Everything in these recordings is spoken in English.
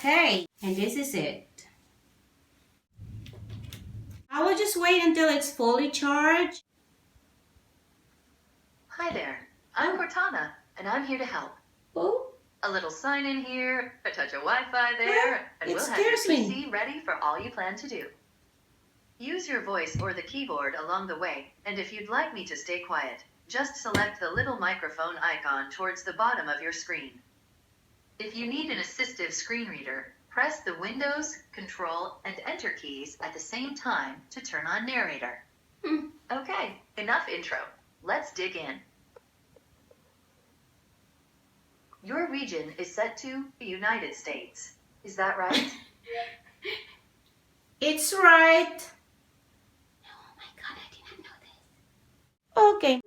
Okay, and this is it. I will just wait until it's fully charged. Hi there, I'm Cortana, and I'm here to help. Oh, A little sign in here, a touch of Wi-Fi there, and it we'll have your scares me. PC ready for all you plan to do. Use your voice or the keyboard along the way, and if you'd like me to stay quiet, just select the little microphone icon towards the bottom of your screen. If you need an assistive screen reader, press the Windows, Control, and Enter keys at the same time to turn on narrator. Okay, enough intro. Let's dig in. Your region is set to the United States. Is that right? It's right. Oh my god, I did not know this. Okay.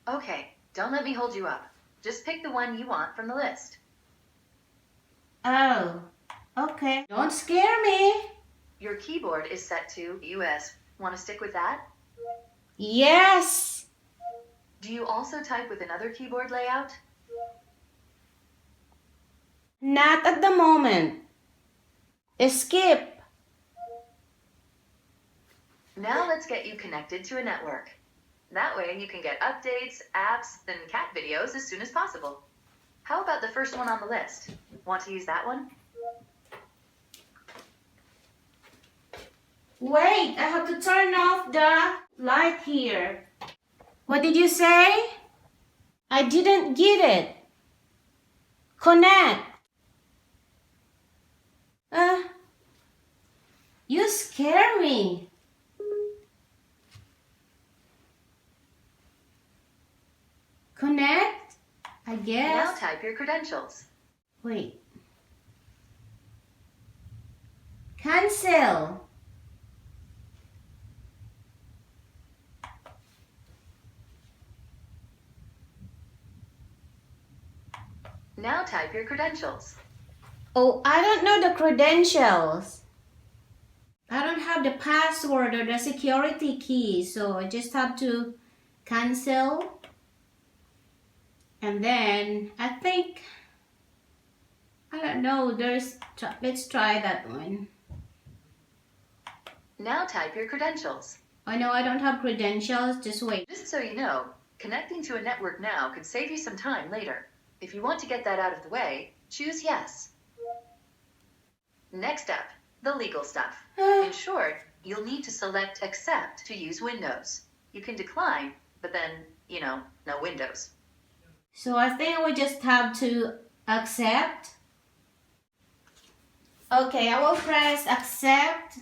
Okay, don't let me hold you up. Just pick the one you want from the list. Oh, okay. Don't scare me. Your keyboard is set to US. Want to stick with that? Yes. Do you also type with another keyboard layout? Not at the moment. Skip. Now let's get you connected to a network. That way you can get updates, apps, and cat videos as soon as possible. How about the first one on the list? Want to use that one? Wait, I have to turn off the light here. What did you say? I didn't get it. Connect. You scare me. Connect? I Now guess. type your credentials. Wait. Cancel. Now type your credentials. Oh, I don't know the credentials. I don't have the password or the security key, so I just have to cancel. And then I think, I don't know, let's try that one. Now type your credentials. I know I don't have credentials, just wait. Just so you know, connecting to a network now could save you some time later. If you want to get that out of the way, choose yes. Next up, the legal stuff. In short, you'll need to select accept to use Windows. You can decline, but then, no Windows. So I think we just have to accept. Okay, I will press accept.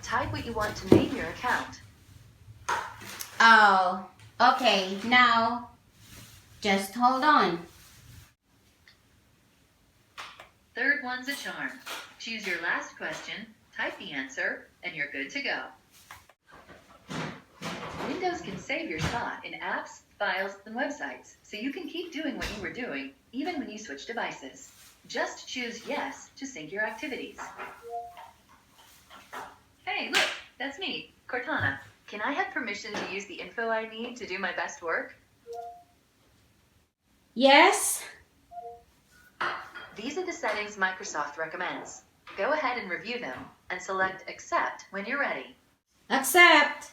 Type what you want to name your account. Oh, okay, now just hold on. Third one's a charm. Choose your last question, type the answer, and you're good to go. Windows can save your spot in apps, files, and websites, so you can keep doing what you were doing, even when you switch devices. Just choose yes to sync your activities. Hey, look, that's me, Cortana. Can I have permission to use the info I need to do my best work? Yes. These are the settings Microsoft recommends. Go ahead and review them, and select Accept when you're ready. Accept.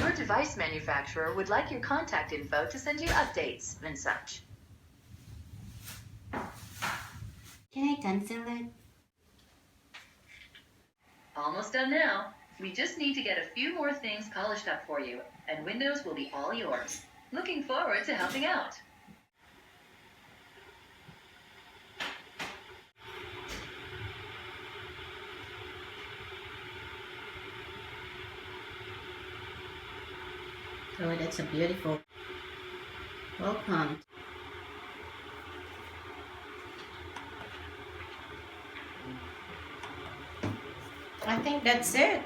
Your device manufacturer would like your contact info to send you updates and such. Can I cancel it? Almost done now. We just need to get a few more things polished up for you, and Windows will be all yours. Looking forward to helping out. Oh, that's a beautiful. Welcome. I think that's it.